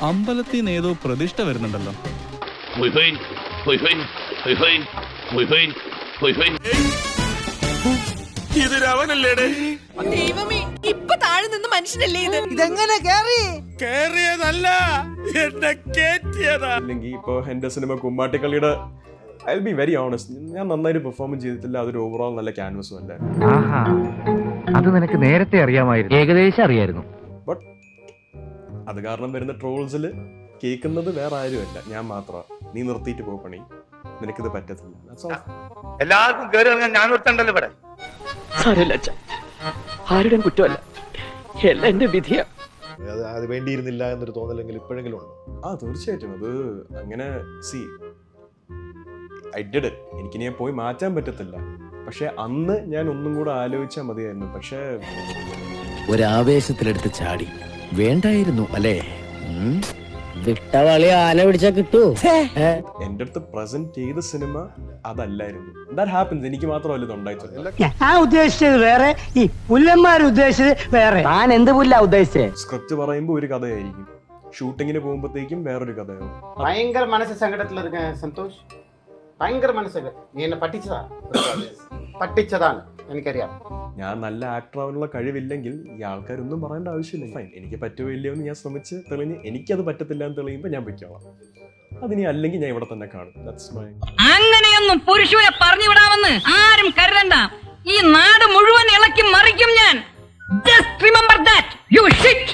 അമ്പലത്തിൽ നിന്ന് ഏതോ പ്രതിഷ്ഠ വരുന്നുണ്ടല്ലോ. ദൈവമേ, ഇപ്പൊ താഴെ നിന്ന് മനുഷ്യനല്ലേ ഇത്? ഇതെങ്ങനെ കേറിയതല്ല, എന്നെ കേറ്റിയതാ. അല്ലെങ്കിൽ ഇപ്പൊ എന്റെ സിനിമ കുമ്മാട്ടിക്കളിയുടെ I will be very honest, ഞാൻ നന്നായിട്ട് പെർഫോം ചെയ്തിട്ടില്ല. അതൊരു ഓവറോൾ നല്ല ക്യാൻവസും അല്ല. അത് നിനക്ക് നേരത്തെ അറിയാമായിരുന്നു, ഏകദേശം അറിയായിരുന്നു. ബട്ട് അത് കാരണം വരുന്ന ട്രോൾസിൽ കേൾക്കുന്നത് വേറെ ആരുമല്ല, ഞാൻ മാത്രമാണ്. നീ നിർത്തിയിട്ട് പോ പണി, നിനക്കിത് പറ്റത്തില്ല. എല്ലാവർക്കും കേറി ഇറങ്ങാൻ ഞാൻ നിർത്തണ്ടല്ലോ ഇവിടെ. ആരുടെയും കുറ്റമല്ല, എല്ലാം എന്റെ വിധിയാ. അത് വേണ്ടിയിരുന്നില്ല എന്നൊരു തോന്നലെങ്കിൽ ഇപ്പോഴെങ്കിലും ഉണ്ട്. തീർച്ചയായിട്ടും അത് അങ്ങനെ. സി ഐ ഡിഡ് ഇറ്റ്, എനിക്കിനി പോയി മാറ്റാൻ പറ്റത്തില്ല. പക്ഷെ അന്ന് ഞാൻ ഒന്നും കൂടെ ആലോചിച്ചാൽ മതിയായിരുന്നു. പക്ഷെ ഒരാവേശത്തിലെടുത്ത് ചാടി വേണ്ടായിരുന്നു അല്ലേ? വിട്ടവളി ആന പിടിച്ചാ കിട്ടൂ. എന്റെ അടുത്ത് പ്രസന്റ് ചെയ്ത സിനിമ അതല്ലായിരുന്നു. That happens. എനിക്ക് മാത്രമല്ല ഇത് ഉണ്ടായിട്ടില്ല. ഞാൻ ഉദ്ദേശിച്ചത് വേറെ, ഈ പുല്ലന്മാർ ഉദ്ദേശിച്ചത് വേറെ. താൻ എന്ത് പുല്ലാ ഉദ്ദേശിച്ചേ? സ്ക്രിപ്റ്റ് പറയുമ്പോൾ ഒരു കഥയായിരിക്കും, ഷൂട്ടിങ്ങിന് പോകുമ്പോഴത്തേക്കും വേറൊരു കഥയാവും. ഭയങ്കര മനസ്സ് സങ്കടത്തിലിരിക്കാൻ സന്തോഷ്, ഭയങ്കര മനസ്സൊക്കെ. നീ എന്നെ പറ്റിച്ചതാണ് എനിക്കറിയാം. ഞാൻ നല്ല ആക്ടർ ആവാനുള്ള കഴിവില്ലെങ്കിൽ ഈ ആൾക്കാരൊന്നും പറയേണ്ട ആവശ്യമില്ല. ഫൈൻ, എനിക്ക് പറ്റുമോ ഇല്ലയോ എന്ന് ഞാൻ ശ്രമിച്ച് തെളിഞ്ഞ് എനിക്കത് പറ്റത്തില്ല എന്ന് തെളിയുമ്പോൾ ഞാൻ പൊയ്ക്കോളാം. അതിനി അല്ലെങ്കിൽ ഞാൻ ഇവിടെ തന്നെ കാണും. അങ്ങനെയൊന്നും പുരുഷനെ പറഞ്ഞു വിടാമെന്ന് ആരും കരുതണ്ട. ഈ നാട് മുഴുവൻ ഇളക്കി മറിക്കും ഞാൻ. Just remember that, you shit!